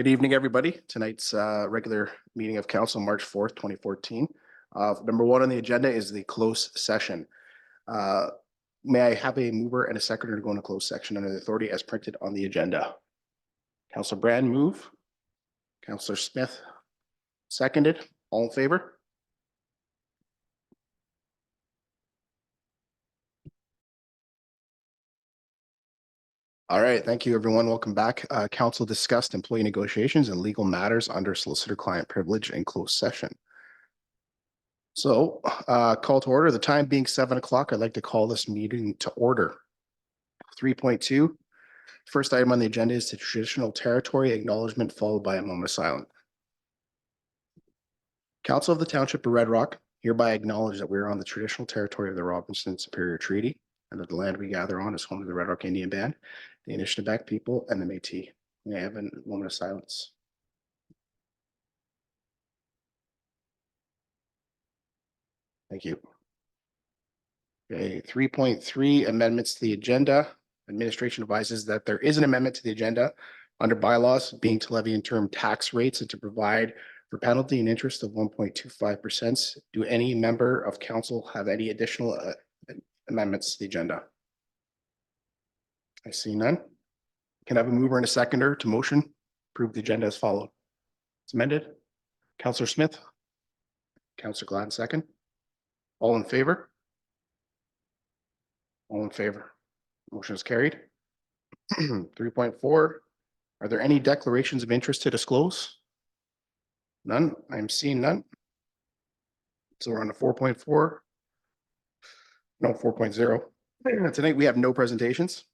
Good evening, everybody. Tonight's regular meeting of council, March 4th, 2014. Number one on the agenda is the closed session. May I have a mover and a seconder to go into closed section under the authority as printed on the agenda? Councillor Brand, move. Councillor Smith, seconded. All in favor? All right, thank you, everyone. Welcome back. Council discussed employee negotiations and legal matters under solicitor-client privilege in closed session. So, call to order. The time being 7 o'clock, I'd like to call this meeting to order. 3.2. First item on the agenda is the traditional territory acknowledgement, followed by a moment of silence. Council of the Township of Red Rock hereby acknowledge that we are on the traditional territory of the Robinson Superior Treaty, and that the land we gather on is home to the Red Rock Indian Band, the Anishinaabe people, and the Métis. May I have a moment of silence? Thank you. Okay, 3.3 amendments to the agenda. Administration advises that there is an amendment to the agenda under bylaws being to levy interim tax rates and to provide for penalty and interest of 1.25%. Do any member of council have any additional amendments to the agenda? I see none. Can I have a mover and a seconder to motion? Approve the agenda as followed. It's amended. Councillor Smith. Councillor Gladden, second. All in favor? All in favor. Motion is carried. 3.4. Are there any declarations of interest to disclose? None. I'm seeing none. So we're on to 4.4. No, 4.0. Tonight we have no presentations.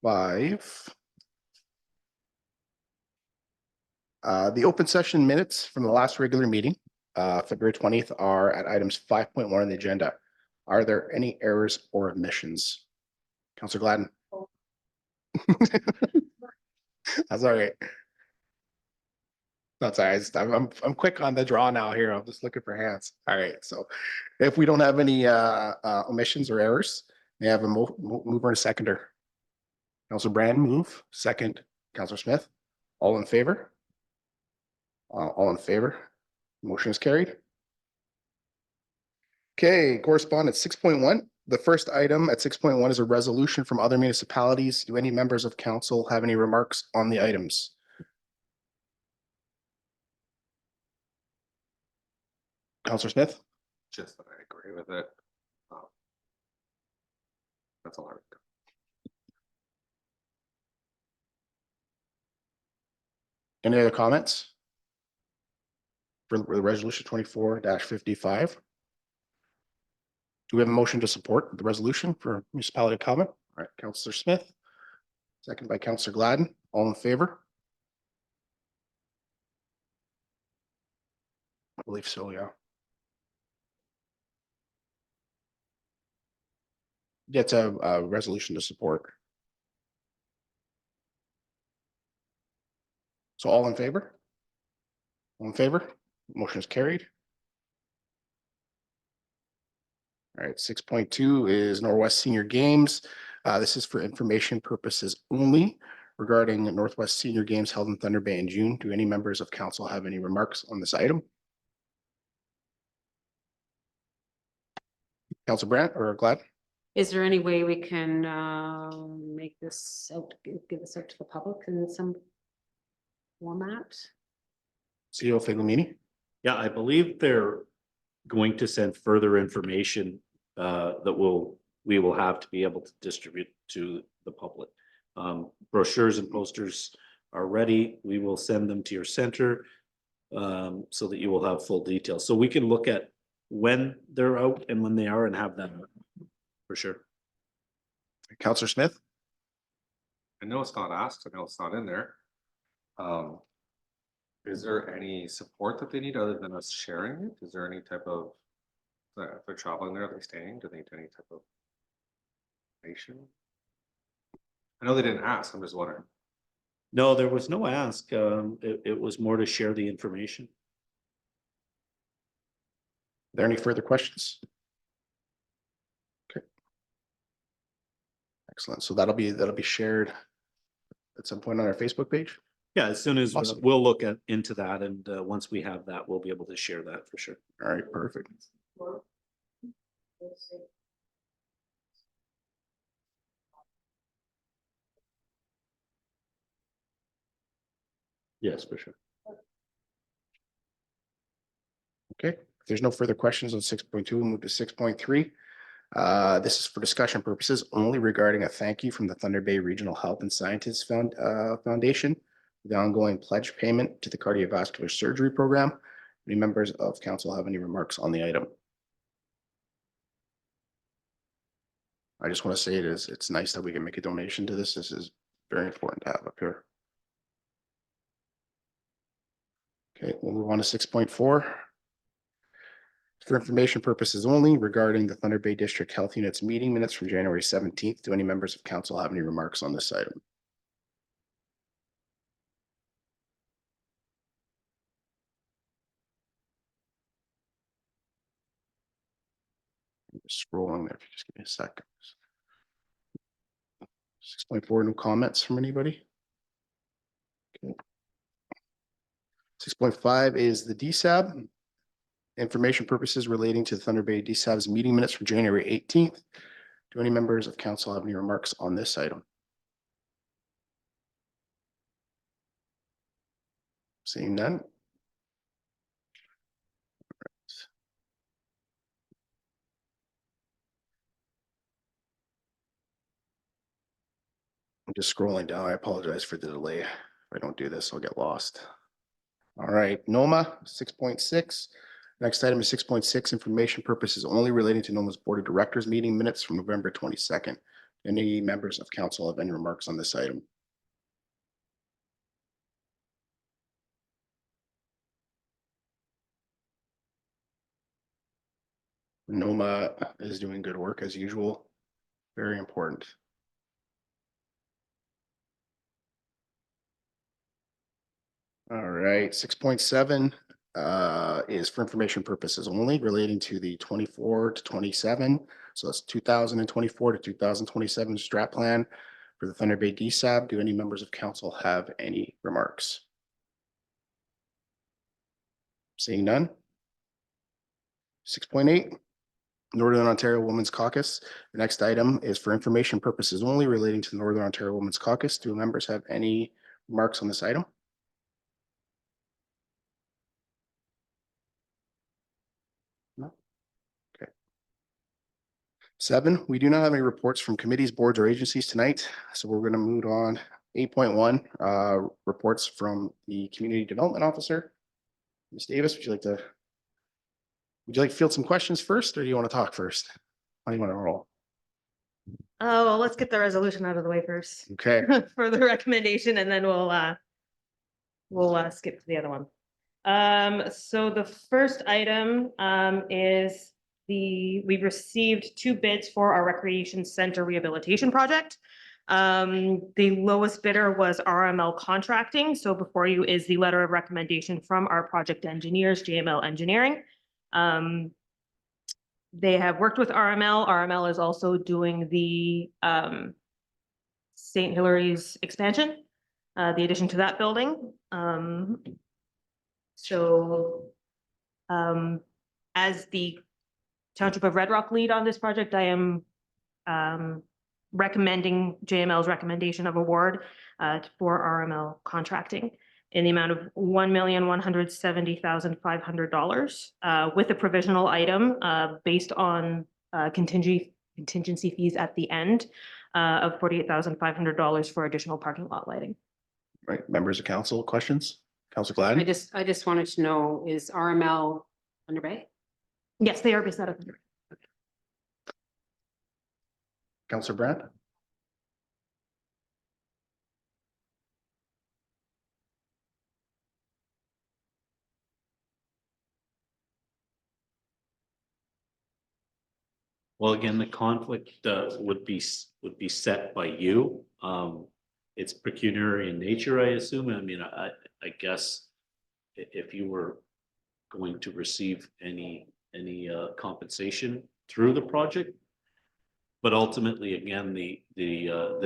5. The open session minutes from the last regular meeting, February 20th, are at items 5.1 on the agenda. Are there any errors or omissions? Councillor Gladden. That's all right. That's all right. I'm quick on the draw now here. I'm just looking for hands. All right. So if we don't have any omissions or errors, may I have a mover and a seconder? Councillor Brand, move. Second, Councillor Smith. All in favor? All in favor. Motion is carried. Okay, correspondence 6.1. The first item at 6.1 is a resolution from other municipalities. Do any members of council have any remarks on the items? Councillor Smith? Just that I agree with it. That's all I would. Any other comments for the resolution 24-55? Do we have a motion to support the resolution for municipality comment? All right, Councillor Smith, second by Councillor Gladden. All in favor? I believe so, yeah. It's a resolution to support. So all in favor? All in favor? Motion is carried. All right, 6.2 is Northwest Senior Games. This is for information purposes only regarding Northwest Senior Games held in Thunder Bay in June. Do any members of council have any remarks on this item? Councillor Brandt or Glad? Is there any way we can make this out, give this out to the public in some format? CEO Figlamini? Yeah, I believe they're going to send further information that we will have to be able to distribute to the public. Brochures and posters are ready. We will send them to your center so that you will have full details. So we can look at when they're out and when they are and have them for sure. Councillor Smith? I know it's not asked. I know it's not in there. Is there any support that they need other than us sharing it? Is there any type of, if they're traveling there, are they staying? Do they need any type of information? I know they didn't ask. I'm just wondering. No, there was no ask. It was more to share the information. Are there any further questions? Okay. Excellent. So that'll be shared at some point on our Facebook page? Yeah, as soon as Awesome. we'll look into that, and once we have that, we'll be able to share that for sure. All right, perfect. Yes, for sure. Okay, if there's no further questions on 6.2, we'll move to 6.3. This is for discussion purposes only regarding a thank you from the Thunder Bay Regional Health and Scientists Foundation, the ongoing pledge payment to the cardiovascular surgery program. Any members of council have any remarks on the item? I just want to say it's nice that we can make a donation to this. This is very important to have up here. Okay, we'll move on to 6.4. For information purposes only regarding the Thunder Bay District Health Units meeting minutes from January 17th. Do any members of council have any remarks on this item? Just scrolling there, if you just give me a second. 6.4, no comments from anybody? Okay. 6.5 is the DSAB. Information purposes relating to the Thunder Bay DSAB's meeting minutes from January 18th. Do any members of council have any remarks on this item? Seeing none. I'm just scrolling down. I apologize for the delay. If I don't do this, I'll get lost. All right, NOMA 6.6. Next item is 6.6, information purposes only relating to NOMA's Board of Directors meeting minutes from November 22nd. Any members of council have any remarks on this item? NOMA is doing good work as usual. Very important. All right, 6.7 is for information purposes only relating to the 24 to 27. So that's 2024 to 2027 strat plan for the Thunder Bay DSAB. Do any members of council have any remarks? Seeing none. 6.8, Northern Ontario Women's Caucus. The next item is for information purposes only relating to the Northern Ontario Women's Caucus. Do members have any remarks on this item? No. Okay. 7, we do not have any reports from committees, boards, or agencies tonight, so we're going to move on. 8.1, reports from the Community Development Officer. Ms. Davis, would you like to field some questions first, or do you want to talk first? How do you want to roll? Oh, well, let's get the resolution out of the way first Okay, for the recommendation, and then we'll skip to the other one. So the first item is we've received 2 bids for our recreation center rehabilitation project. The lowest bidder was RML Contracting. So before you is the letter of recommendation from our project engineers, JML Engineering. They have worked with RML. RML is also doing the St. Hilary's expansion, the addition to that building. As the Township of Red Rock lead on this project, I am recommending JML's recommendation of award for RML Contracting in the amount of $1,170,500 with a provisional item based on contingency fees at the end of $48,500 for additional parking lot lighting. right, members of council, questions? Council I Gladden? just wanted to know, is RML Thunder Bay? Yes, they are based out of. Councilor Brandt? Well, again, the conflict would be set by you. It's pecuniary in nature, I assume. I mean, I guess if you were going to receive any compensation through the project, But ultimately, again, the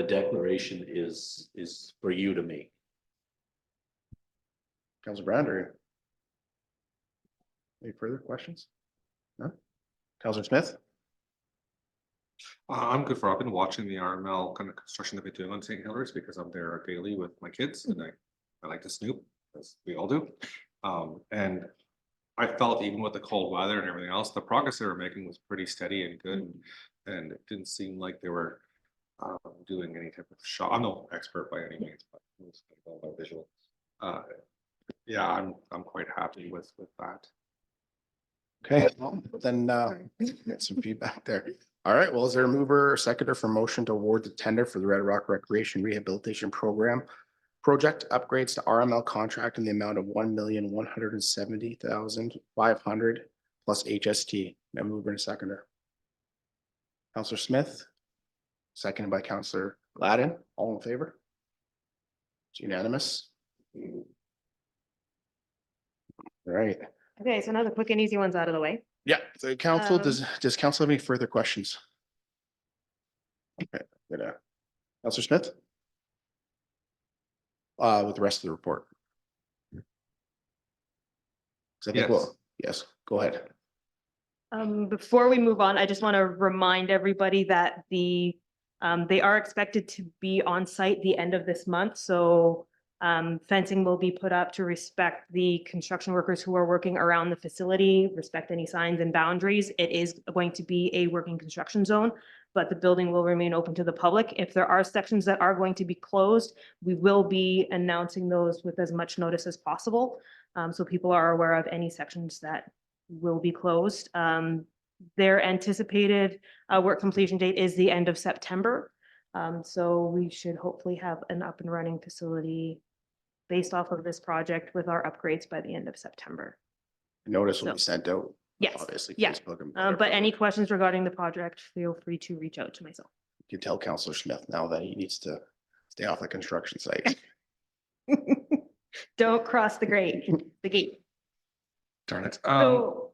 declaration is for you to make. Councilor Brand, or any further questions? No? Councilor Smith? I'm good for, I've been watching the RML kind of construction that they're doing on St. Hilary's because I'm there daily with my kids and I like to snoop, as we all do. And I felt even with the cold weather and everything else, the progress they were making was pretty steady and good. And it didn't seem like they were doing any type of shot. I'm no expert by any means, but it was all about visual. Yeah, I'm quite happy with that. Okay, well, then get some feedback there. All right, well, is there a mover or seconder for motion to award the tender for the Red Rock Recreation Rehabilitation Program project upgrades to RML contract in the amount of $1,170,500 plus HST? Now mover and seconder. Counselor Smith, seconded by Counselor Gladden. All in favor? It's unanimous. All right. Okay, so now the quick and easy ones out of the way. Yeah, the council, does council have any further questions? Okay, good. Counselor Smith? With the rest of the report. 'Cause I think we'll- yes, go ahead. Before we move on, I just want to remind everybody that they are expected to be on site the end of this month, so fencing will be put up to respect the construction workers who are working around the facility, respect any signs and boundaries. It is going to be a working construction zone, but the building will remain open to the public. If there are sections that are going to be closed, we will be announcing those with as much notice as possible. So people are aware of any sections that will be closed. Their anticipated work completion date is the end of September. So we should hopefully have an up and running facility based off of this project with our upgrades by the end of September. Notice will be sent out. Yes, Obviously. yeah. Facebook and But any questions regarding the project, feel free to reach out to myself. You can tell Counselor Smith now that he needs to stay off the construction site. Don't cross the gate. Darn it. So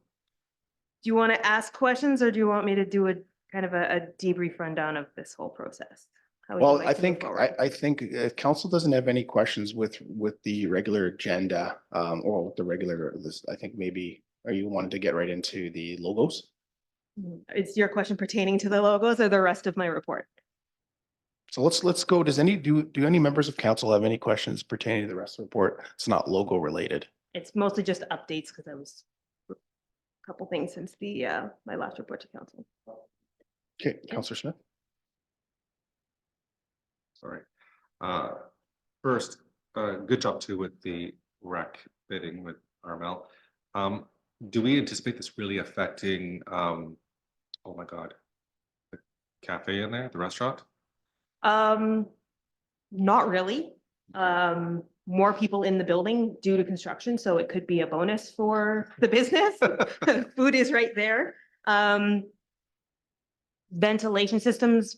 do you want to ask questions or do you want me to do a kind of a debrief rundown of this whole process? How would you Well, like I to move think, forward? I think if council doesn't have any questions with the regular agenda, or with the regular, this, I think maybe, are you wanting to get right into the logos? Is your question pertaining to the logos or the rest of my report? So let's go. Does do any members of council have any questions pertaining to the rest of the report? It's not logo related. It's mostly just updates because I was a couple things since the my last report to council. Okay, Counselor Smith? Sorry. First, good job too with the rec bidding with RML. Do we anticipate this really affecting, oh my God, the cafe in there, the restaurant? Not really. More people in the building due to construction, so it could be a bonus for the business. Food is right there. Ventilation systems,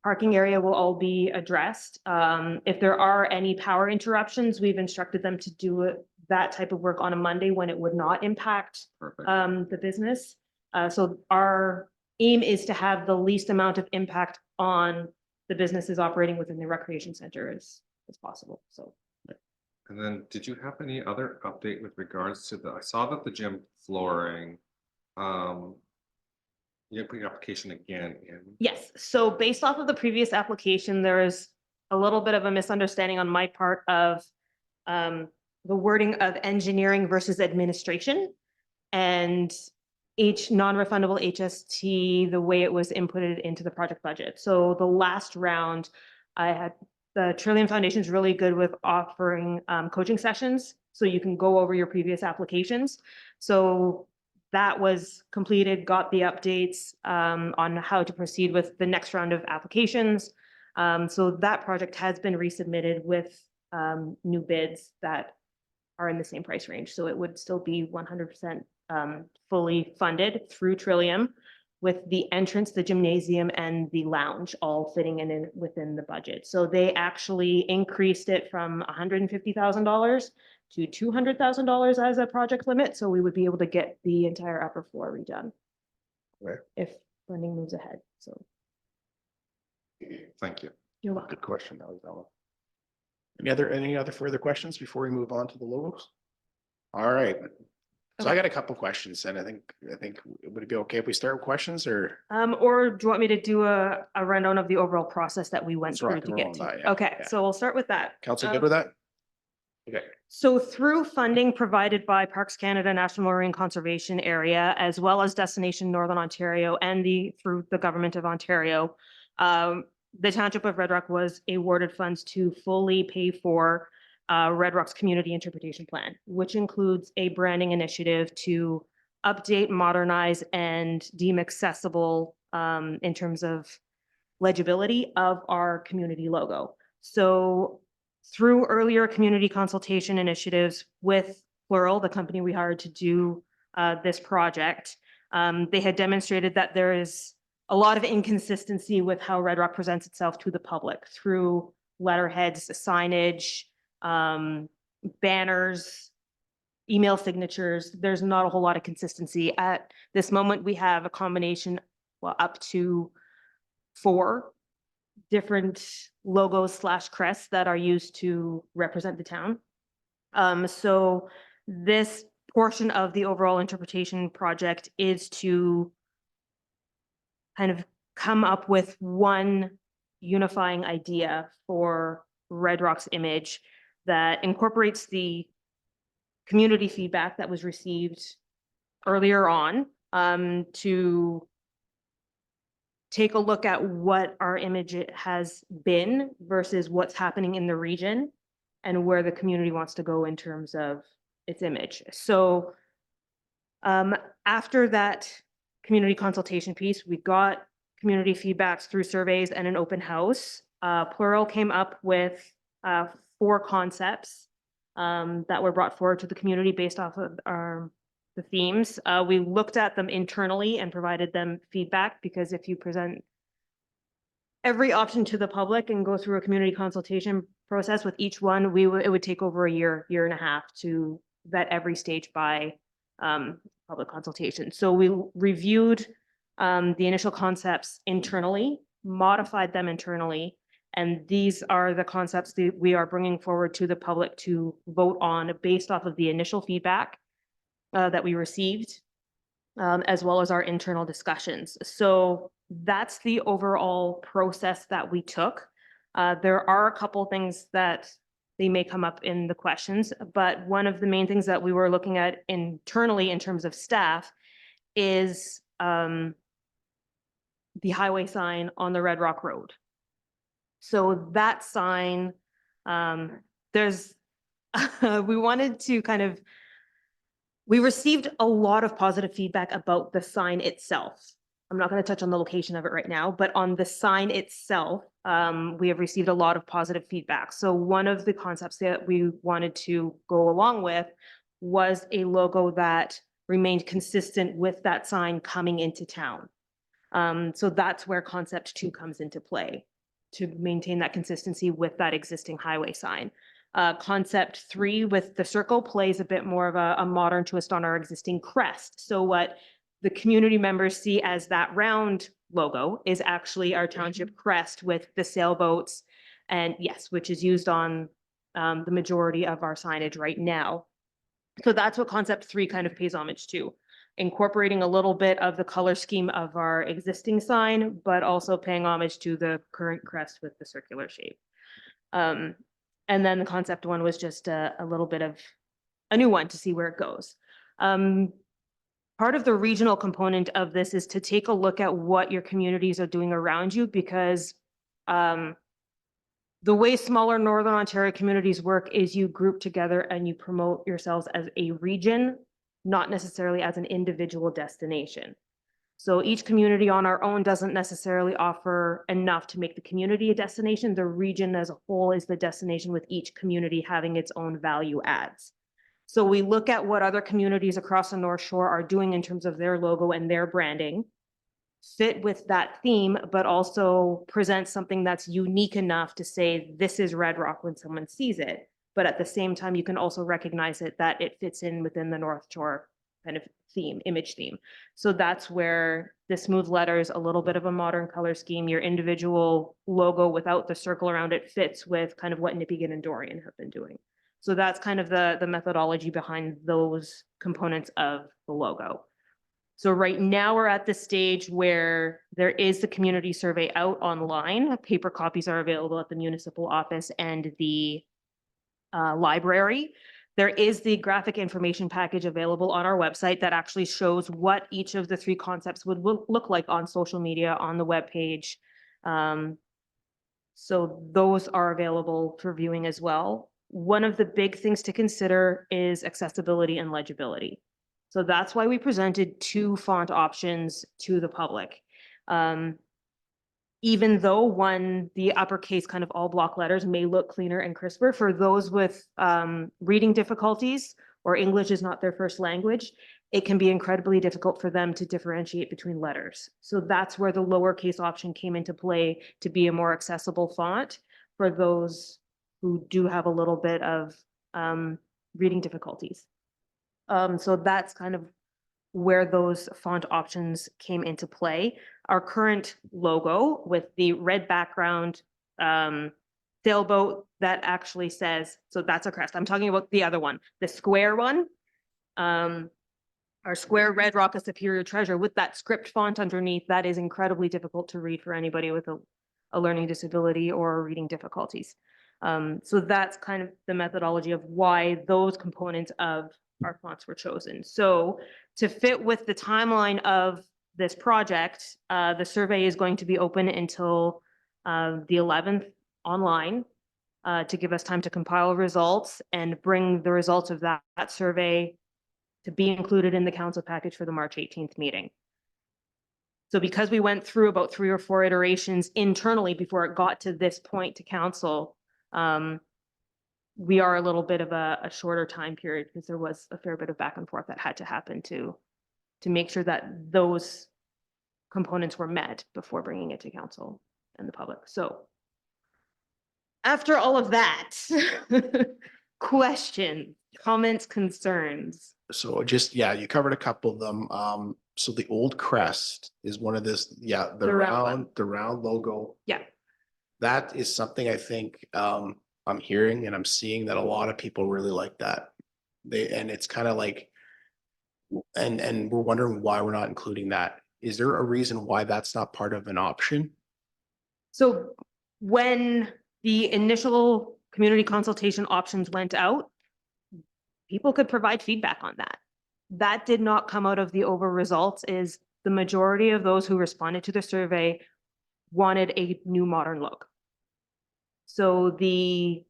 parking area will all be addressed. If there are any power interruptions, we've instructed them to do that type of work on a Monday when it would not impact Perfect. the business. So our aim is to have the least amount of impact on the businesses operating within the recreation center as possible, so. And then did you have any other update with regards to I saw that the gym flooring, you put your application again in. Yes, so based off of the previous application, there is a little bit of a misunderstanding on my part of the wording of engineering versus administration. And each non-refundable HST, the way it was inputted into the project budget. So the last round, the Trillium Foundation is really good with offering coaching sessions. So you can go over your previous applications. So that was completed, got the updates on how to proceed with the next round of applications. So that project has been resubmitted with new bids that are in the same price range. So it would still be 100% fully funded through Trillium, with the entrance, the gymnasium, and the lounge all fitting in within the budget. So they actually increased it from $150,000 to $200,000 as a project limit. So we would be able to get the entire upper floor redone. Right. If funding moves ahead, so. Thank you. You're welcome. Good question. That was that one. Any other further questions before we move on to the logos? All right. So I got a couple questions and I think, would it be okay if we start with questions or? Or do you want me to do a rundown of the overall process that we went Let's through rock to and get roll on to? that, yeah, Okay, yeah. so we'll start with that. Council Um, good with that? Okay, So through funding provided by Parks Canada National Marine Conservation Area, as well as Destination Northern Ontario and through the Government of Ontario, the Township of Red Rock was awarded funds to fully pay for Red Rock's Community Interpretation Plan, which includes a branding initiative to update, modernize, and deem accessible in terms of legibility of our community logo. So through earlier community consultation initiatives with Plural, the company we hired to do this project, they had demonstrated that there is a lot of inconsistency with how Red Rock presents itself to the public through letterheads, signage, banners, email signatures. There's not a whole lot of consistency. At this moment, we have a combination, well, up to 4 different logos / crests that are used to represent the town. So this portion of the overall interpretation project is to kind of come up with one unifying idea for Red Rock's image that incorporates the community feedback that was received earlier on, to take a look at what our image has been versus what's happening in the region and where the community wants to go in terms of its image. So after that community consultation piece, we got community feedbacks through surveys and an open house. Plural came up with 4 concepts that were brought forward to the community based off of the themes. We looked at them internally and provided them feedback, because if you present every option to the public and go through a community consultation process with each one, it would take over a year and a half to vet every stage by public consultation. So we reviewed the initial concepts internally, modified them internally, and these are the concepts that we are bringing forward to the public to vote on based off of the initial feedback that we received, as well as our internal discussions. So that's the overall process that we took. There are a couple things that they may come up in the questions, but one of the main things that we were looking at internally in terms of staff is the highway sign on the Red Rock Road. So that sign, there's, we wanted to kind of, we received a lot of positive feedback about the sign itself. I'm not going to touch on the location of it right now, but on the sign itself, we have received a lot of positive feedback. So one of the concepts that we wanted to go along with was a logo that remained consistent with that sign coming into town. So that's where concept 2 comes into play, to maintain that consistency with that existing highway sign. Concept 3 with the circle plays a bit more of a modern twist on our existing crest. So what the community members see as that round logo is actually our township crest with the sailboats, and yes, which is used on the majority of our signage right now. So that's what concept 3 kind of pays homage to, incorporating a little bit of the color scheme of our existing sign, but also paying homage to the current crest with the circular shape. And then the concept 1 was just a little bit of a new one to see where it goes. Part of the regional component of this is to take a look at what your communities are doing around you, because the way smaller Northern Ontario communities work is you group together and you promote yourselves as a region, not necessarily as an individual destination. So each community on our own doesn't necessarily offer enough to make the community a destination. The region as a whole is the destination, with each community having its own value adds. So we look at what other communities across the North Shore are doing in terms of their logo and their branding, fit with that theme, but also present something that's unique enough to say this is Red Rock when someone sees it. But at the same time, you can also recognize it, that it fits in within the North Shore kind of theme, image theme. So that's where the smooth letters, a little bit of a modern color scheme, your individual logo without the circle around it fits with kind of what Nipigon and Dorian have been doing. So that's kind of the methodology behind those components of the logo. So right now we're at the stage where there is the community survey out online. Paper copies are available at the municipal office and the library. There is the graphic information package available on our website that actually shows what each of the 3 concepts would look like on social media, on the webpage. So those are available for viewing as well. One of the big things to consider is accessibility and legibility. So that's why we presented 2 font options to the public. Even though the uppercase kind of all block letters may look cleaner and crisper, for those with reading difficulties or English is not their first language, it can be incredibly difficult for them to differentiate between letters. So that's where the lowercase option came into play to be a more accessible font for those who do have a little bit of reading difficulties. So that's kind of where those font options came into play. Our current logo with the red background sailboat that actually says, so that's a crest. I'm talking about the other one, the square one. Our square red rock, a superior treasure with that script font underneath, that is incredibly difficult to read for anybody with a learning disability or reading difficulties. So that's kind of the methodology of why those components of our fonts were chosen. So to fit with the timeline of this project, the survey is going to be open until the 11th online to give us time to compile results and bring the results of that survey to be included in the council package for the March 18th meeting. So because we went through about 3 or 4 iterations internally before it got to this point to council, we are a little bit of a shorter time period because there was a fair bit of back and forth that had to happen to make sure that those components were met before bringing it to council and the public. So after all of that, questions, comments, concerns? So just, yeah, you covered a couple of them. So the old crest is one of this, yeah, the The round one. the round logo. Yeah. That is something I think I'm hearing and I'm seeing that a lot of people really like that. And it's kind of like, and we're wondering why we're not including that. Is there a reason why that's not part of an option? So when the initial community consultation options went out, people could provide feedback on that. That did not come out of the over results. Is the majority of those who responded to the survey wanted a new modern look. So the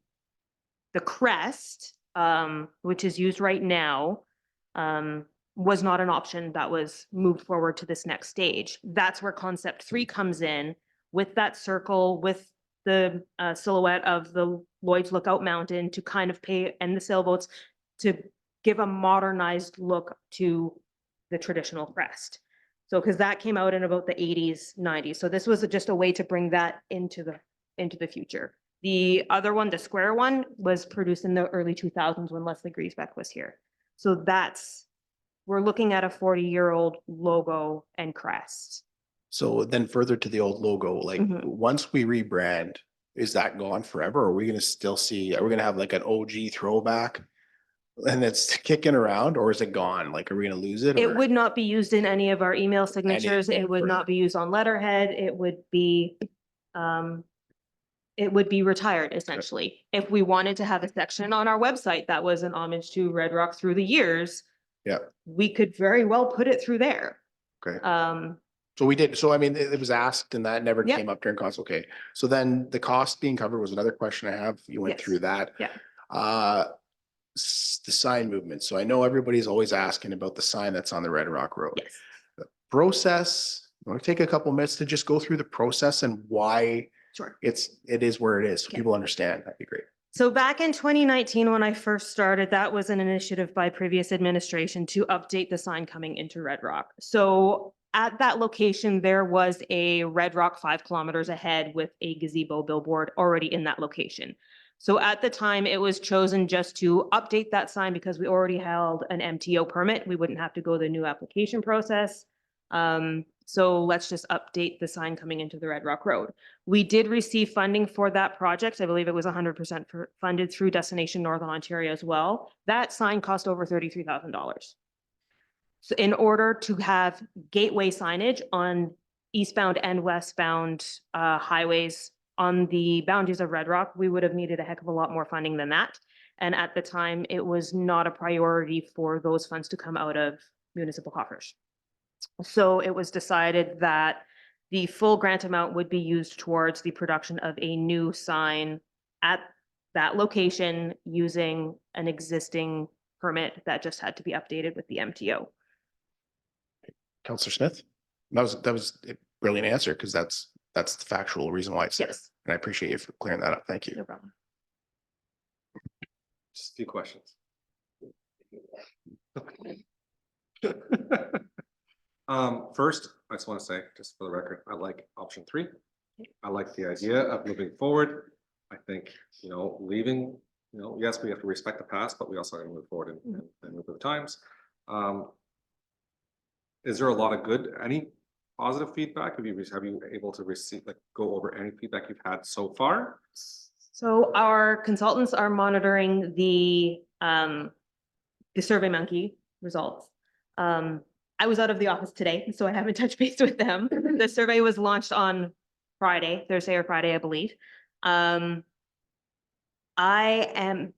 crest, which is used right now, was not an option that was moved forward to this next stage. That's where concept 3 comes in with that circle, with the silhouette of the Lloyd's Lookout Mountain to kind of pay, and the sailboats to give a modernized look to the traditional crest. So, because that came out in about the 80s, 90s. So this was just a way to bring that into the future. The other one, the square one, was produced in the early 2000s when Leslie Griesbeck was here. So we're looking at a 40-year-old logo and crest. So then further to the old logo, like once we rebrand, is that gone forever? Or are we going to still see, are we going to have like an OG throwback and it's kicking around, or is it gone? Like, are we going to lose it? It or- would not be used in any of our email signatures. It would not be used on letterhead. It would be retired essentially. If we wanted to have a section on our website that was an homage to Red Rock through the years, Yeah. we could very well put it through there. Okay. So we did, so I mean, it was asked and that never Yep. came up during council. Okay. So then the cost being covered was another question I have. You went Yes. through that. Yeah. The sign movement. So I know everybody's always asking about the sign that's on the Red Rock Road. Yes. The process, I want to take a couple minutes to just go through the process and why Sure. it is where it is. So Okay. people understand. That'd be great. So back in 2019, when I first started, that was an initiative by previous administration to update the sign coming into Red Rock. So at that location, there was a Red Rock 5 kilometers ahead with a gazebo billboard already in that location. So at the time, it was chosen just to update that sign because we already held an MTO permit. We wouldn't have to go the new application process. So let's just update the sign coming into the Red Rock Road. We did receive funding for that project. I believe it was 100% funded through Destination Northern Ontario as well. That sign cost over $33,000. So in order to have gateway signage on eastbound and westbound highways on the boundaries of Red Rock, we would have needed a heck of a lot more funding than that. And at the time, it was not a priority for those funds to come out of municipal coffers. So it was decided that the full grant amount would be used towards the production of a new sign at that location using an existing permit that just had to be updated with the MTO. Counselor Smith? That was a brilliant answer because that's the factual reason why it's there. Yes, And I appreciate you for clearing that up. Thank you. no problem. Just a few questions. First, I just want to say, just for the record, I like option 3. I like the idea of moving forward. I think, leaving, yes, we have to respect the past, but we also have to move forward and move with the times. Is there a lot of any positive feedback? Have you able to go over any feedback you've had so far? So our consultants are monitoring the SurveyMonkey results. I was out of the office today, so I haven't touched base with them. The survey was launched on Thursday or Friday, I believe. I am,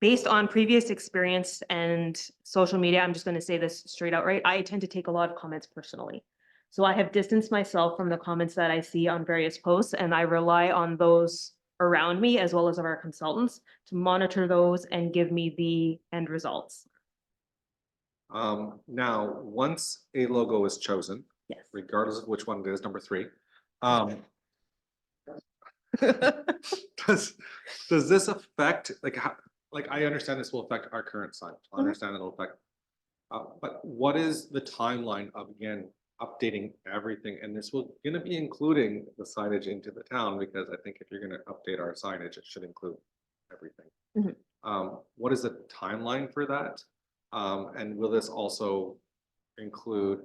based on previous experience and social media, I'm just going to say this straight out, right? I tend to take a lot of comments personally. So I have distanced myself from the comments that I see on various posts, and I rely on those around me as well as our consultants to monitor those and give me the end results. Now, once a logo is chosen, Yes. regardless of which one it is, number 3, does this affect, I understand this will affect our current sign. I understand it'll affect, but what is the timeline of, again, updating everything? And this will going to be including the signage into the town, because I think if you're going to update our signage, it should include everything. What is the timeline for that? And will this also include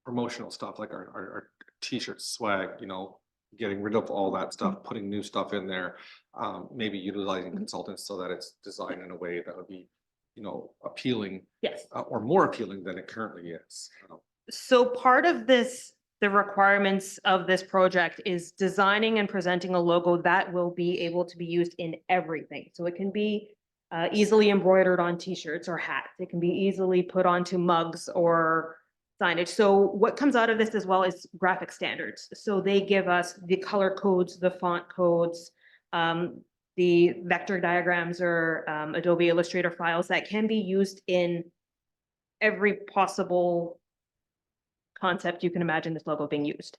promotional stuff like our t-shirts, swag, getting rid of all that stuff, putting new stuff in there, maybe utilizing consultants so that it's designed in a way that would be, appealing, Yes. Or more appealing than it currently is. So part of this, the requirements of this project is designing and presenting a logo that will be able to be used in everything. So it can be easily embroidered on t-shirts or hats. It can be easily put onto mugs or signage. So what comes out of this as well is graphic standards. So they give us the color codes, the font codes, the vector diagrams or Adobe Illustrator files that can be used in every possible concept you can imagine this logo being used.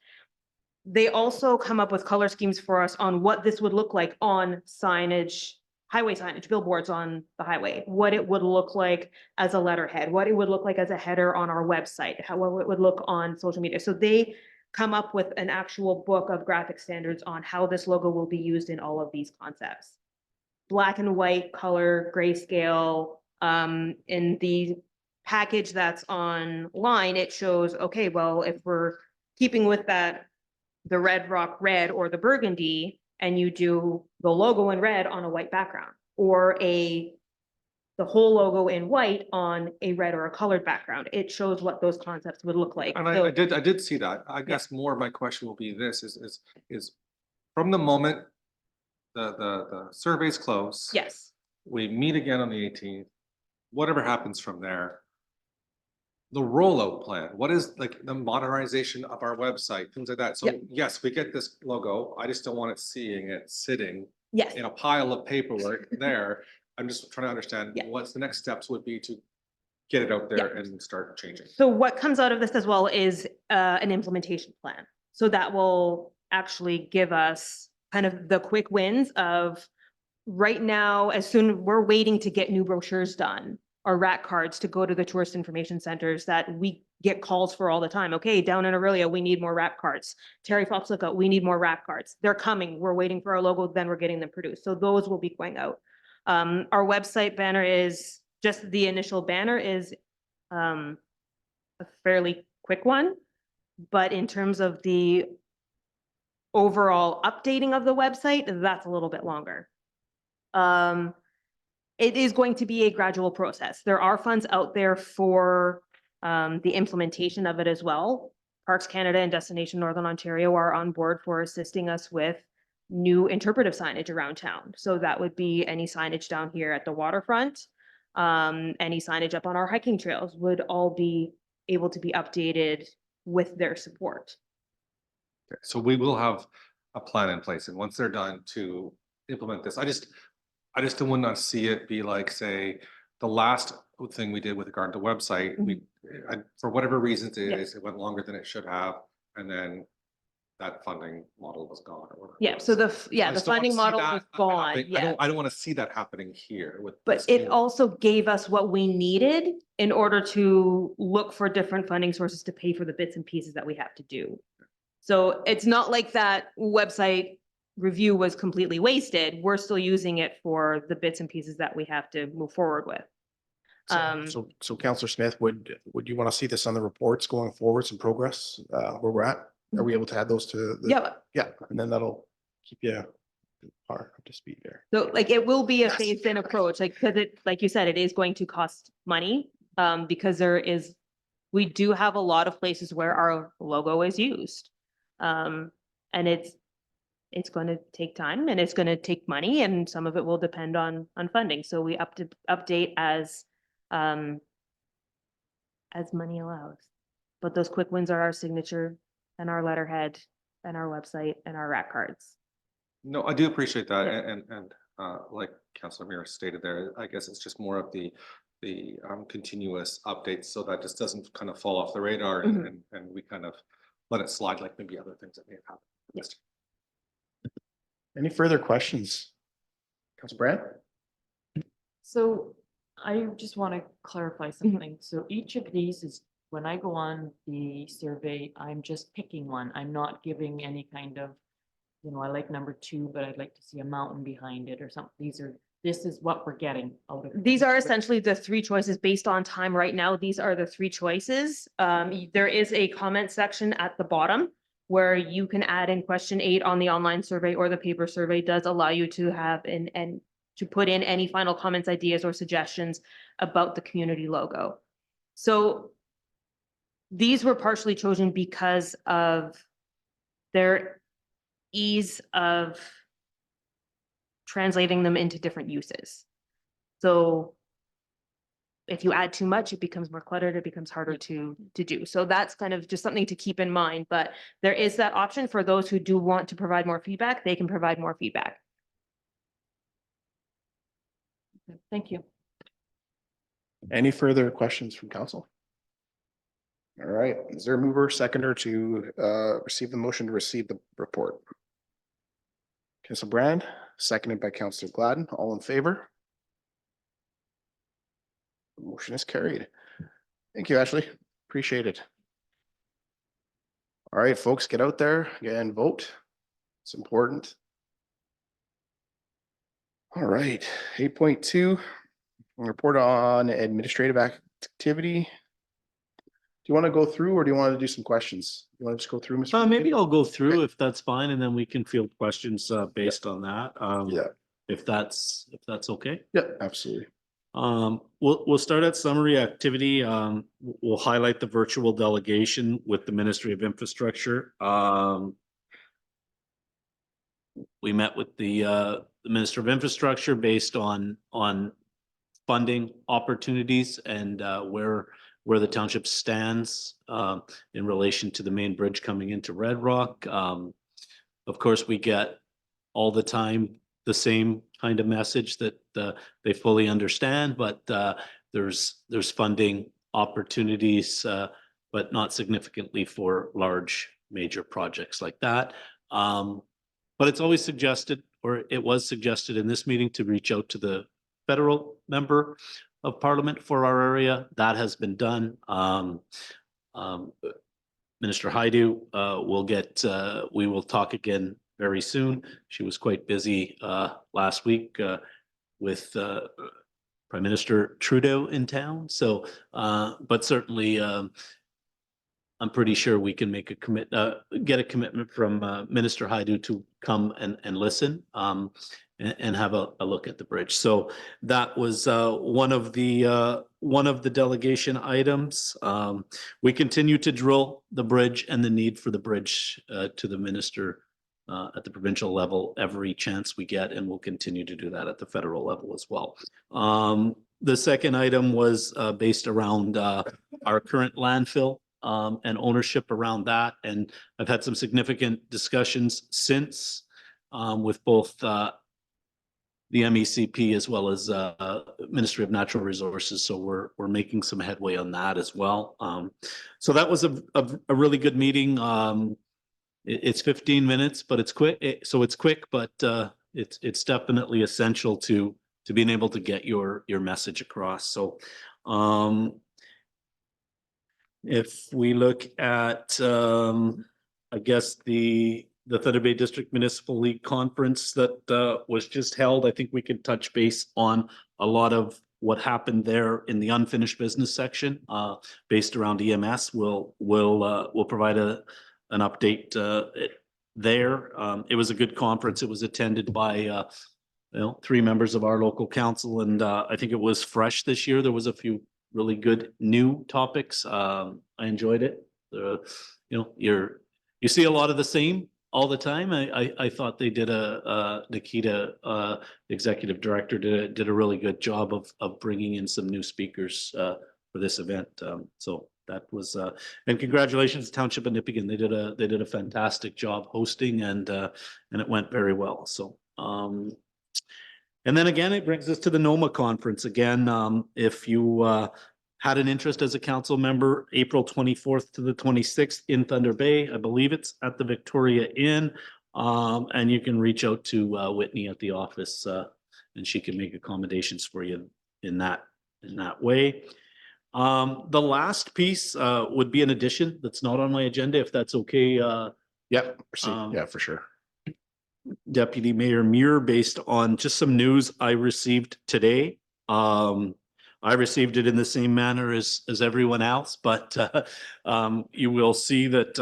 They also come up with color schemes for us on what this would look like on signage, highway signage, billboards on the highway, what it would look like as a letterhead, what it would look like as a header on our website, how it would look on social media. So they come up with an actual book of graphic standards on how this logo will be used in all of these concepts. Black and white, color, grayscale. In the package that's online, it shows, okay, well, if we're keeping with that, the Red Rock red or the burgundy, and you do the logo in red on a white background, or the whole logo in white on a red or a colored background. It shows what those concepts would look like. And So- I did see that. I guess more of my question will be this is from the moment the surveys close. Yes, We meet again on the 18th, whatever happens from there. The rollout plan, what is the modernization of our website, things like that. So Yep. yes, we get this logo. I just don't want it sitting yes. in a pile of paperwork there. I'm just trying to understand Yeah. what's the next steps would be to get it out there and start changing. So what comes out of this as well is an implementation plan. So that will actually give us kind of the quick wins of right now, we're waiting to get new brochures done. our rat cards to go to the tourist information centers that we get calls for all the time. Okay, down in Aurelia, we need more rat cards. Terry Fox Lookout, we need more rat cards. They're coming. We're waiting for our logo, then we're getting them produced. So those will be going out. Our website banner is, just the initial banner is a fairly quick one. But in terms of the overall updating of the website, that's a little bit longer. It is going to be a gradual process. There are funds out there for the implementation of it as well. Parks Canada and Destination Northern Ontario are on board for assisting us with new interpretive signage around town. So that would be any signage down here at the waterfront, any signage up on our hiking trails would all be able to be updated with their support. So we will have a plan in place, and once they're done to implement this, I just don't want to see it be like, say, the last thing we did with regard to the website, for whatever reasons it Yeah. is, it went longer than it should have, and then that funding model was gone or whatever. Yeah, so I the just funding don't wanna see model that was gone, happening. yeah. I don't want to see that happening here with. But this it new- also gave us what we needed in order to look for different funding sources to pay for the bits and pieces that we have to do. So it's not like that website review was completely wasted. We're still using it for the bits and pieces that we have to move forward with. So Counselor Smith, would you want to see this on the reports going forward, some progress, where we're at? Are we able to add those to the? Yeah, Yeah, and then that'll keep you up to speed there. so like it will be a Yes. phased-in approach, like, because it, like you said, it is going to cost money. Because we do have a lot of places where our logo is used. And it's going to take time and it's going to take money, and some of it will depend on funding. So we update as money allows. But those quick wins are our signature and our letterhead and our website and our rat cards. No, I do appreciate that, Yeah. and like Councilor Mir stated there, I guess it's just more of the continuous updates, so that just doesn't kind of fall off the radar, and we kind of let it slide like maybe other things that may have happened. Yes. Any further questions? Councilor Brand? So I just want to clarify something. So each of these is, when I go on the survey, I'm just picking one. I'm not giving any kind of, I like number 2, but I'd like to see a mountain behind it or something. This is what we're getting out of it. These are essentially the 3 choices based on time right now. These are the 3 choices. There is a comment section at the bottom where you can add in question 8 on the online survey, or the paper survey does allow you to have and to put in any final comments, ideas, or suggestions about the community logo. So these were partially chosen because of their ease of translating them into different uses. So if you add too much, it becomes more cluttered, it becomes harder to do. So that's kind of just something to keep in mind, but there is that option for those who do want to provide more feedback, they can provide more feedback. Thank you. Any further questions from council? All right, is there a mover, seconder to receive the motion to receive the report? Councilor Brand, seconded by Councilor Gladden, all in favor? The motion is carried. Thank you, Ashley. Appreciate it. All right, folks, get out there and vote. It's important. All right, 8.2, report on administrative activity. Do you want to go through, or do you want to do some questions? You want to just go through, Mr. Maybe McKinney? I'll go through if that's fine, and then we can field questions based on that. Yeah, If that's okay. yeah, absolutely. We'll start at summary activity. We'll highlight the virtual delegation with the Ministry of Infrastructure. We met with the Minister of Infrastructure based on funding opportunities and where the township stands in relation to the main bridge coming into Red Rock. Of course, we get all the time the same kind of message that they fully understand, but there's funding opportunities, but not significantly for large major projects like that. But it's always suggested, or it was suggested in this meeting, to reach out to the federal member of Parliament for our area. That has been done. Minister Haidu we will talk again very soon. She was quite busy last week with Prime Minister Trudeau in town. So, but certainly I'm pretty sure we can make get a commitment from Minister Haidu to come and listen and have a look at the bridge. So that was one of the delegation items. We continue to drill the bridge and the need for the bridge to the minister at the provincial level every chance we get, and we'll continue to do that at the federal level as well. The second item was based around our current landfill and ownership around that. And I've had some significant discussions since with both the MECP as well as Ministry of Natural Resources. So we're making some headway on that as well. So that was a really good meeting. It's 15 minutes, but it's quick. So it's quick, but it's definitely essential to being able to get your message across. So if we look at, I guess the Thunder Bay District Municipal League Conference that was just held, I think we can touch base on a lot of what happened there in the unfinished business section based around EMS. We'll provide an update there. It was a good conference. It was attended by 3 members of our local council, and I think it was fresh this year. There was a few really good new topics. I enjoyed it. You see a lot of the same all the time. I thought they did Nikita, executive director, did a really good job of bringing in some new speakers for this event. So that was and congratulations to Township of Nipigon. They did a fantastic job hosting, and it went very well. So and then again, it brings us to the NOMA conference again. If you had an interest as a council member, April 24th to the 26th in Thunder Bay, I believe it's at the Victoria Inn. And you can reach out to Whitney at the office and she can make accommodations for you in that way. The last piece would be an addition that's not on my agenda, if that's okay. Yep. Yeah, for sure. Deputy Mayor Muir, based on just some news I received today. I received it in the same manner as everyone else, but you will see that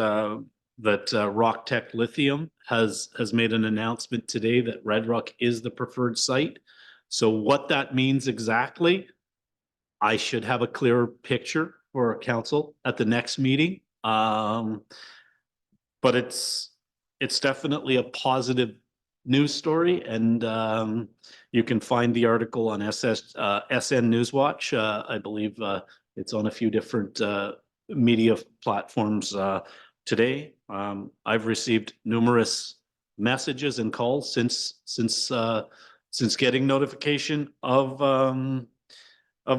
Rock Tech Lithium has made an announcement today that Red Rock is the preferred site. So what that means exactly, I should have a clearer picture for council at the next meeting. But it's definitely a positive news story, and you can find the article on SN Newswatch. I believe it's on a few different media platforms today. I've received numerous messages and calls since getting notification of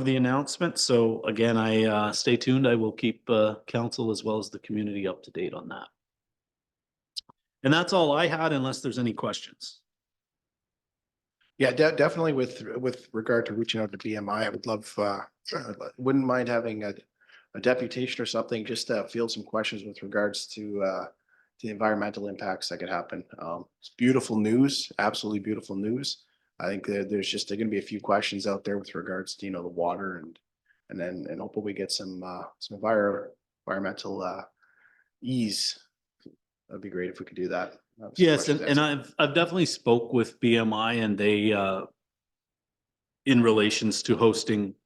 the announcement. So again, I stay tuned. I will keep council as well as the community up to date on that. And that's all I had, unless there's any questions. Yeah, definitely with regard to reaching out to BMI, I would love, wouldn't mind having a deputation or something, just to field some questions with regards to the environmental impacts that could happen. It's beautiful news, absolutely beautiful news. I think there's going to be a few questions out there with regards to, the water and hopefully we get some environmental ease. That'd be great if we could do that. Yes, and I've definitely spoke with BMI, and they in relations to hosting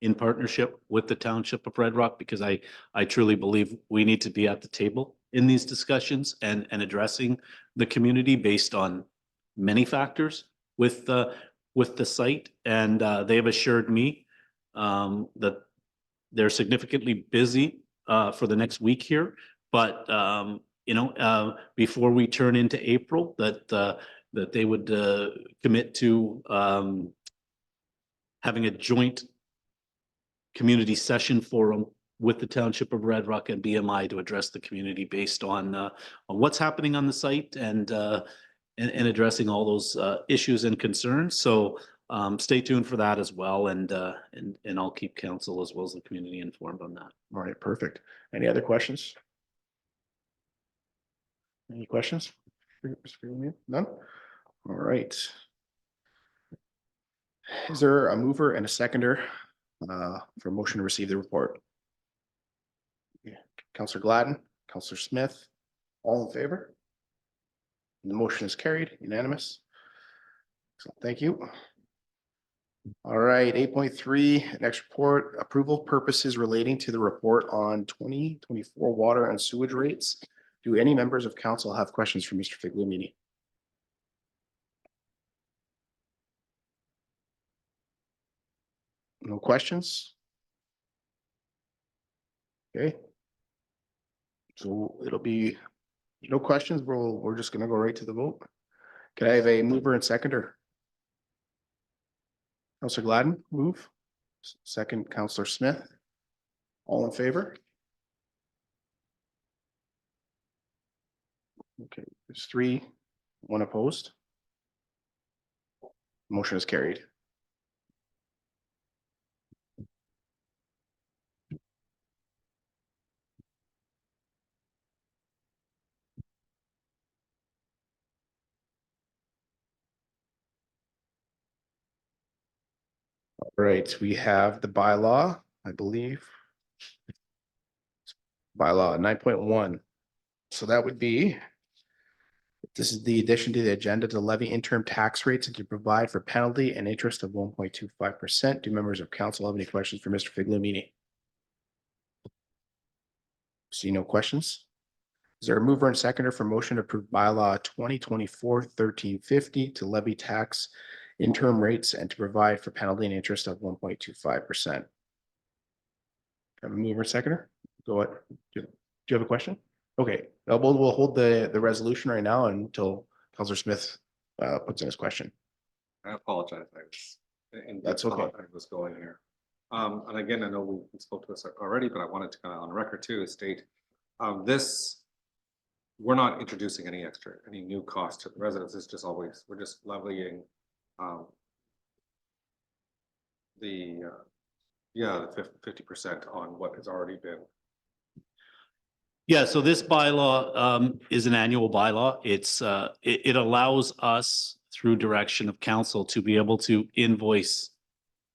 in partnership with the Township of Red Rock, because I truly believe we need to be at the table in these discussions and addressing the community based on many factors with the site. And they have assured me that they're significantly busy for the next week here, but before we turn into April, that they would commit to having a joint community session forum with the Township of Red Rock and BMI to address the community based on what's happening on the site and addressing all those issues and concerns. So stay tuned for that as well, and I'll keep council as well as the community informed on that. All right, perfect. Any other questions? Any questions? None? All right. Is there a mover and a seconder for motion to receive the report? Yeah. Counselor Gladden, Counselor Smith, all in favor? The motion is carried, unanimous. So thank you. All right, 8.3, next report, approval purposes relating to the report on 2024 water and sewage rates. Do any members of council have questions for Mr. Figlumini? No questions? Okay. So it'll be no questions. We're just gonna go right to the vote. Can I have a mover and seconder? Counselor Gladden, move. Second, Counselor Smith. All in favor? Okay, there's 3, 1 opposed. Motion is carried. All right, we have the bylaw, I believe. Bylaw 9.1. So that would be. This is the addition to the agenda to levy interim tax rates and to provide for penalty and interest of 1.25%. Do members of council have any questions for Mr. Figlumini? See no questions? Is there a mover and seconder for motion to approve bylaw 2024-1350 to levy tax interim rates and to provide for penalty and interest of 1.25%? Have a mover and seconder? Go ahead. Do you have a question? Okay, we'll hold the resolution right now until Counselor Smith puts in his question. I apologize. That's okay. I was going here. And again, I know we spoke to this already, but I wanted to kind of on record too, state we're not introducing any new cost to the residents. It's just always, we're just levying the 50% on what has already been. Yeah, so this bylaw is an annual bylaw. It allows us through direction of council to be able to invoice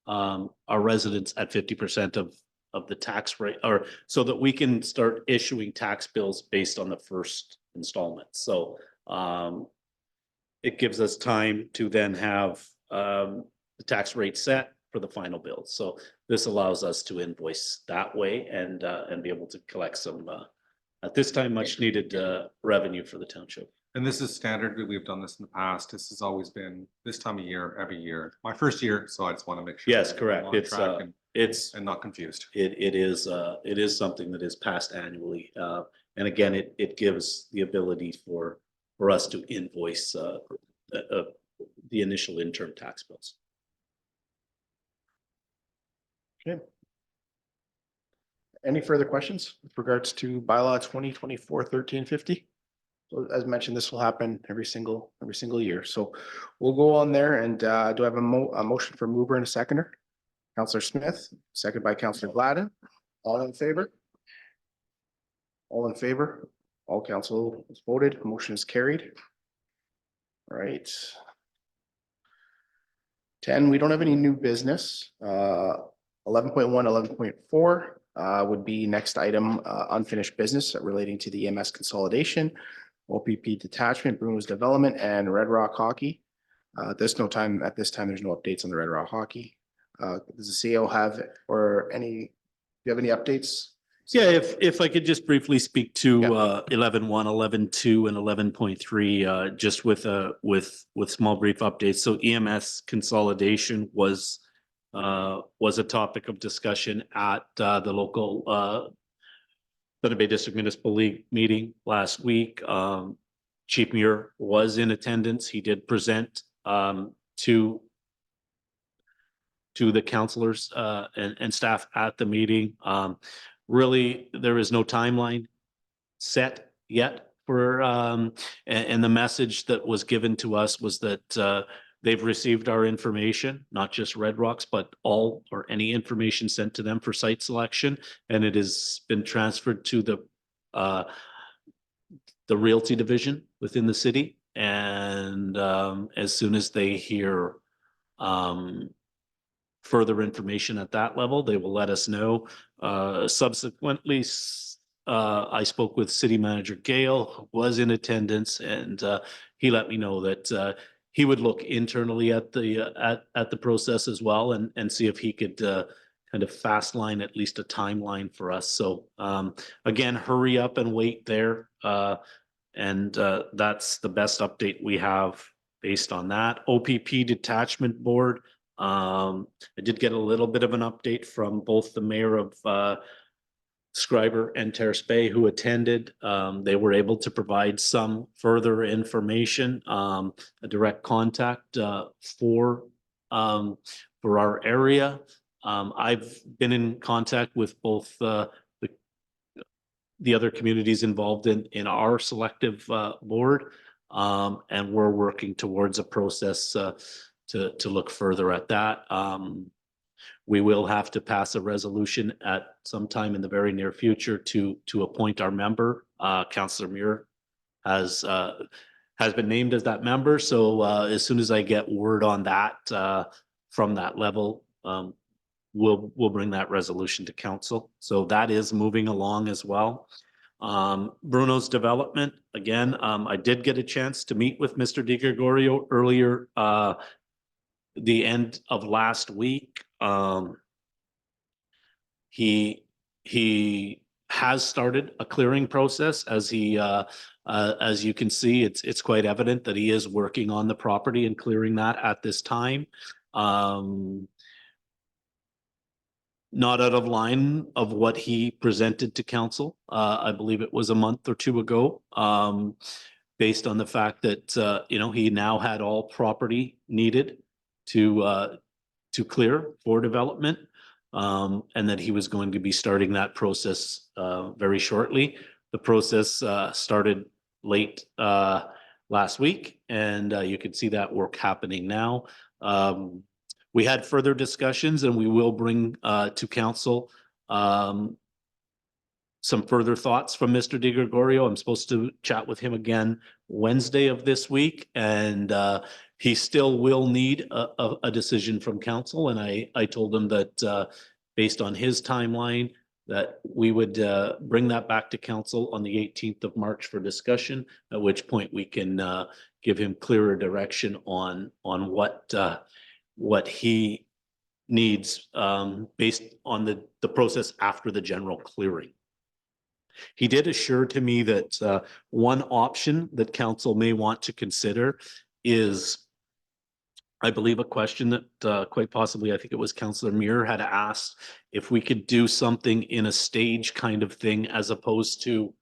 our residents at 50% of the tax rate, or so that we can start issuing tax bills based on the first installment. So it gives us time to then have the tax rate set for the final bill. So this allows us to invoice that way and be able to collect some at this time much needed revenue for the township. And this is standard. We've done this in the past. This has always been this time of year, every year. My first year, so I just want to make sure. Yes, that correct. I'm on track and not confused. It is something that is passed annually. And again, it gives the ability for us to invoice the initial interim tax bills. Okay. Any further questions with regards to bylaw 2024-1350? So as mentioned, this will happen every single year. So we'll go on there and do I have a motion for mover and a seconder? Counselor Smith, second by Counselor Gladden. All in favor? All in favor? All council is voted. Motion is carried. All right. 10, we don't have any new business. 11.1, 11.4 would be next item, unfinished business relating to the EMS consolidation, OPP detachment, Bruno's development, and Red Rock hockey. At this time, there's no updates on the Red Rock hockey. Does the CEO have, do you have any updates? Yeah, if I could just briefly speak to 11.1, 11.2, and 11.3, just with small brief updates. So EMS consolidation was a topic of discussion at the local Thunder Bay District Municipal League meeting last week. Chief Muir was in attendance. He did present to the councilors and staff at the meeting. Really, there is no timeline set yet for, and the message that was given to us was that They've received our information, not just Red Rocks, but all or any information sent to them for site selection. And it has been transferred to the realty division within the city. And as soon as they hear further information at that level, they will let us know. Subsequently, I spoke with City Manager Gale, who was in attendance, and he let me know that he would look internally at the process as well and see if he could kind of fast line at least a timeline for us. So again, hurry up and wait there. And that's the best update we have based on that. OPP Detachment Board. I did get a little bit of an update from both the mayor of Scriber and Terrace Bay who attended. They were able to provide some further information, a direct contact for our area. I've been in contact with both the other communities involved in our selective board, and we're working towards a process to look further at that. We will have to pass a resolution at some time in the very near future to appoint our member. Councillor Muir has been named as that member. So as soon as I get word on that from that level, we'll bring that resolution to council. So that is moving along as well. Bruno's development, again, I did get a chance to meet with Mr. Di Gregorio earlier the end of last week. He has started a clearing process as you can see, it's quite evident that he is working on the property and clearing that at this time. Not out of line of what he presented to council. I believe it was a month or two ago, based on the fact that, he now had all property needed to clear for development, and that he was going to be starting that process very shortly. The process started late last week, and you can see that work happening now. We had further discussions, and we will bring to council some further thoughts from Mr. Di Gregorio. I'm supposed to chat with him again Wednesday of this week, and he still will need a decision from council. And I told him that based on his timeline, that we would bring that back to council on the 18th of March for discussion, at which point we can give him clearer direction on what he needs based on the process after the general clearing. He did assure to me that one option that council may want to consider is, I believe, a question that quite possibly, I think it was Councillor Muir had asked if we could do something in a stage kind of thing as opposed to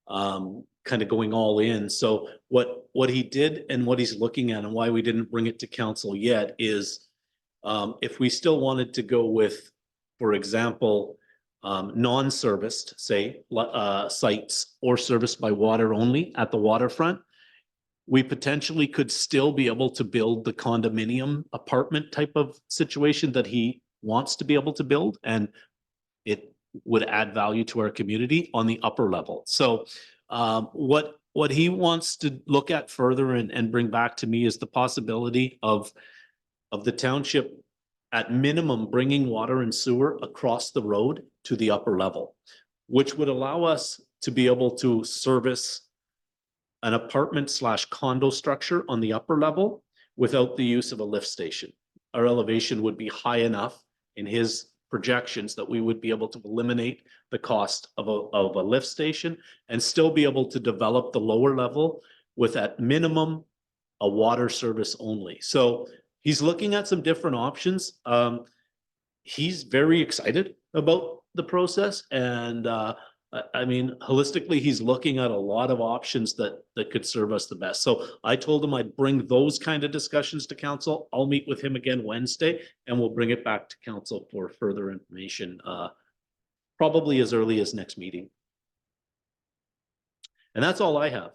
kind of going all in. So what he did and what he's looking at and why we didn't bring it to council yet is if we still wanted to go with, for example, non-serviced, say, sites or serviced by water only at the waterfront, we potentially could still be able to build the condominium apartment type of situation that he wants to be able to build, and it would add value to our community on the upper level. So what he wants to look at further and bring back to me is the possibility of the township at minimum bringing water and sewer across the road to the upper level, which would allow us to be able to service an apartment / condo structure on the upper level without the use of a lift station. Our elevation would be high enough in his projections that we would be able to eliminate the cost of a lift station and still be able to develop the lower level with at minimum a water service only. So he's looking at some different options. He's very excited about the process, and I mean, holistically, he's looking at a lot of options that could serve us the best. So I told him I'd bring those kind of discussions to council. I'll meet with him again Wednesday, and we'll bring it back to council for further information, probably as early as next meeting. And that's all I have.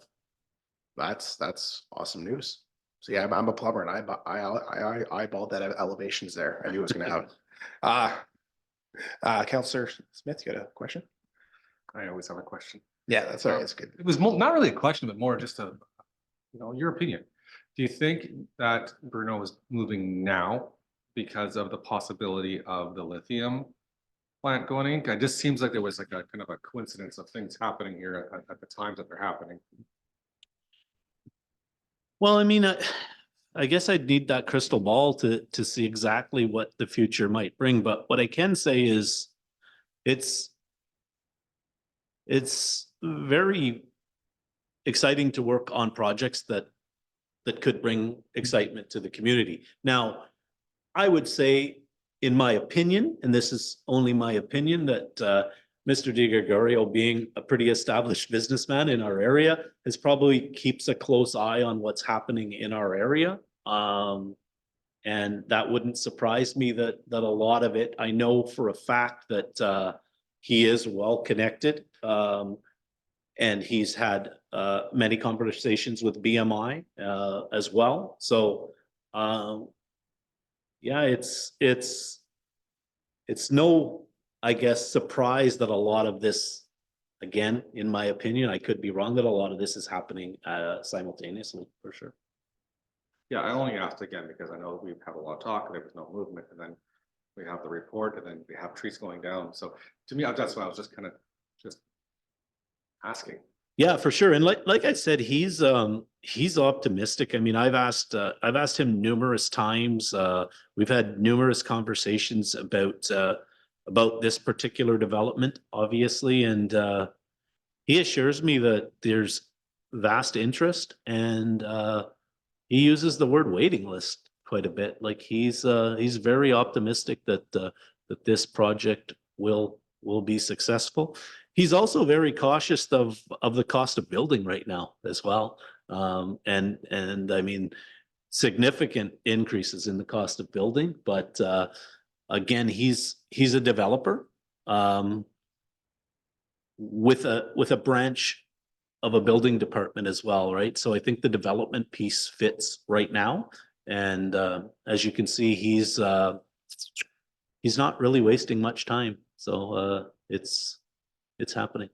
That's awesome news. So yeah, I'm a plumber and I eyeballed that elevations there. I knew it was gonna happen. Counselor Smith, you got a question? I always have a question. Yeah, that's all right. It's good. It was not really a question, but more just a, your opinion. Do you think that Bruno is moving now because of the possibility of the lithium plant going in? It just seems like there was like a kind of a coincidence of things happening here at the times that they're happening. Well, I mean, I guess I'd need that crystal ball to see exactly what the future might bring. But what I can say is it's very exciting to work on projects that could bring excitement to the community. Now, I would say, in my opinion, and this is only my opinion, that Mr. Di Gregorio, being a pretty established businessman in our area, is probably keeps a close eye on what's happening in our area. And that wouldn't surprise me that a lot of it, I know for a fact that he is well connected. And he's had many conversations with BMI as well. So yeah, it's no, I guess, surprise that a lot of this, again, in my opinion, I could be wrong, that a lot of this is happening simultaneously, for sure. Yeah, I only asked again because I know we've had a lot of talk, there was no movement, and then we have the report, and then we have trees going down. So to me, that's why I was just kind of just asking. Yeah, for sure. And like I said, he's optimistic. I mean, I've asked him numerous times. We've had numerous conversations about this particular development, obviously, and he assures me that there's vast interest, and he uses the word waiting list quite a bit. Like he's very optimistic that this project will be successful. He's also very cautious of the cost of building right now as well. And I mean, significant increases in the cost of building, but again, he's a developer with a branch of a building department as well, right? So I think the development piece fits right now. And as you can see, he's not really wasting much time. So it's happening.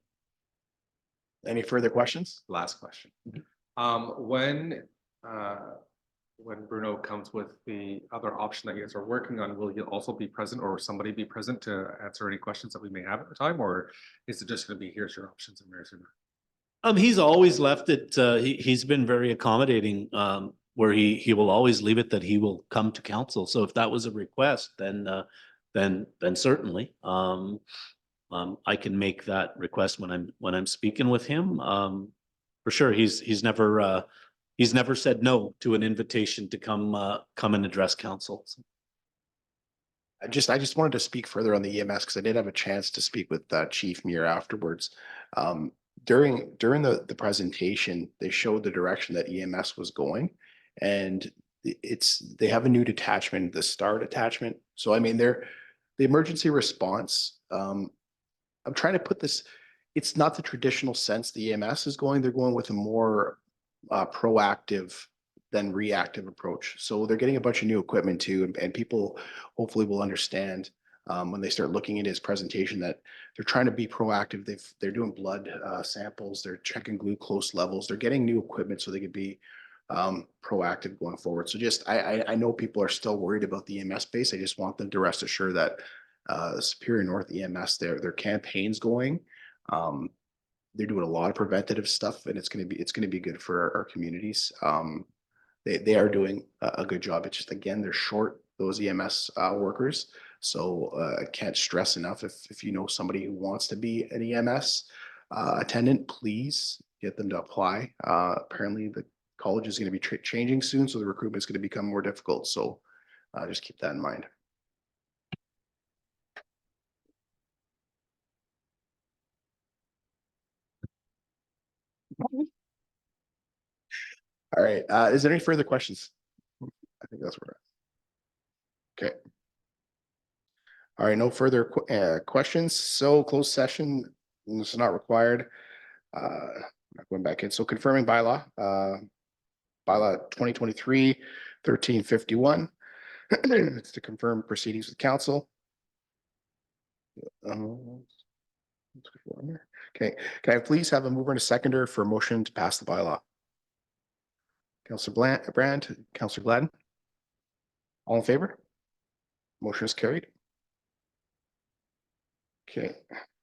Any further questions? Last question. When Bruno comes with the other option that you guys are working on, will he also be present, or somebody be present to answer any questions that we may have at the time? Or is it just going to be, here's your options and here's your... He's always left it, he's been very accommodating, where he will always leave it that he will come to council. So if that was a request, then certainly, I can make that request when I'm speaking with him. For sure, he's never said no to an invitation to come and address council. I just wanted to speak further on the EMS because I did have a chance to speak with Chief Muir afterwards. During the presentation, they showed the direction that EMS was going, and they have a new detachment, the STAR detachment. So I mean, the emergency response. I'm trying to put this. It's not the traditional sense the EMS is going. They're going with a more proactive than reactive approach. So they're getting a bunch of new equipment too, and people hopefully will understand when they start looking at his presentation that they're trying to be proactive. They're doing blood samples, they're checking glucose levels, they're getting new equipment so they could be proactive going forward. So just I know people are still worried about the EMS space. I just want them to rest assured that Superior North EMS, their campaigns going. They're doing a lot of preventative stuff, and it's going to be good for our communities. They are doing a good job. It's just, again, they're short those EMS workers. So I can't stress enough, if you know somebody who wants to be an EMS attendant, please get them to apply. Apparently the college is going to be changing soon, so the recruitment is going to become more difficult. So just keep that in mind. All right. Is there any further questions? I think that's where. Okay. All right. No further questions. So closed session. This is not required. Not going back in. So confirming bylaw. bylaw 2023-1351. It's to confirm proceedings with council. Okay, can I please have a mover and a seconder for a motion to pass the bylaw? Councillor Brand, Councillor Gladden? All in favor? Motion is carried. Okay,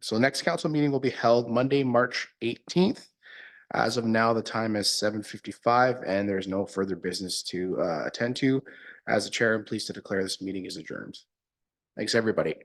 so the next council meeting will be held Monday, March 18th. As of now, the time is 7:55 and there's no further business to attend to. As the chair, I'm pleased to declare this meeting is adjourned. Thanks, everybody.